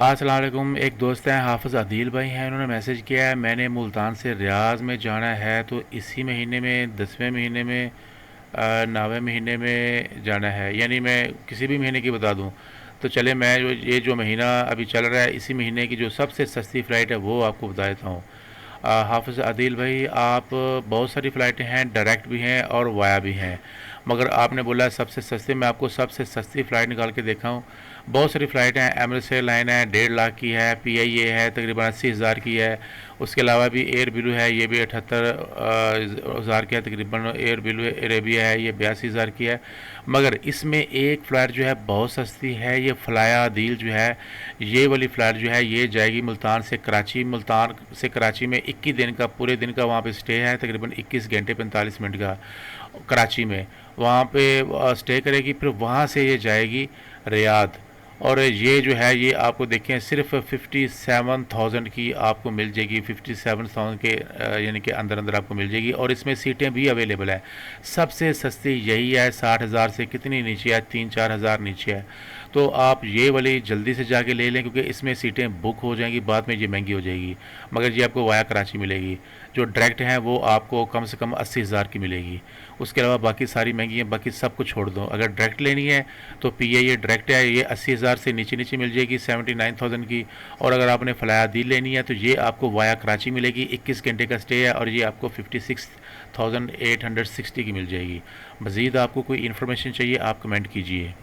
अस्सलाम वालेकुम। एक दोस्त हैं हाफ़िज़ आदिल भाई हैं, उन्होंने मैसेज किया है मैंने मुल्तान से रियाज़ में जाना है, तो इसी महीने में 10वें महीने में 9वें महीने में जाना है, यानी मैं किसी भी महीने की बता दूं तो चले। मैं जो महीना अभी चल रहा है इसी महीने की जो सबसे सस्ती फ़्लाइट है वो आपको बता देता हूँ। हाफ़िज़ आदिल भाई, आप बहुत सारी फ़्लाइटें हैं, डायरेक्ट भी हैं और वाया भी हैं, मगर आपने बोला सबसे सस्ती। मैं आपको सबसे सस्ती फ़्लाइट निकाल के देखा हूँ। बहुत सारी फ़्लाइटें हैं, एमरेट्स एयरलाइन है 1.5 लाख की है, PIA है तकरीबन 80,000 की है। उसके अलावा भी एयर ब्लू है, ये भी 78,000 की है तकरीबन। एयर ब्लू अरेबिया है, ये 82,000 की है। मगर इसमें एक फ़्लाइट जो है बहुत सस्ती है, ये फ़्लाया दिल जो है, ये वाली फ़्लाइट जो है ये जाएगी मुल्तान से कराची। मुल्तान से कराची में 21 दिन का, पूरे दिन का वहाँ पे स्टे है, तकरीबन 21 घंटे 45 मिनट का कराची में। वहाँ पे स्टे करेगी, फिर वहाँ से ये जाएगी रियाद। और ये जो है ये आपको देखें सिर्फ 57,000 की आपको मिल जाएगी। 57,000 के यानी कि अंदर अंदर आपको मिल जाएगी, और इसमें सीटें भी अवेलेबल हैं। सबसे सस्ती यही है, 60,000 से कितनी नीचे है, 3-4 हज़ार नीचे है। तो आप ये वाली जल्दी से जाके ले लें, क्योंकि इसमें सीटें बुक हो जाएंगी, बाद में ये महंगी हो जाएगी। मगर ये आपको वाया कराची मिलेगी। जो डायरेक्ट हैं वो आपको कम से कम 80,000 की मिलेगी। उसके अलावा बाकी सारी महंगी हैं, बाकी सब कुछ छोड़ दो। अगर डायरेक्ट लेनी है तो PIA डायरेक्ट है, ये 80,000 से नीचे नीचे मिल जाएगी, 79,000 की। और अगर आपने फ़लाया दिल लेनी है तो ये आपको वाया कराची मिलेगी, 21 घंटे का स्टे है, और ये आपको 56,860 की मिल जाएगी। मज़ीद आपको कोई इन्फॉर्मेशन चाहिए आप कमेंट कीजिए।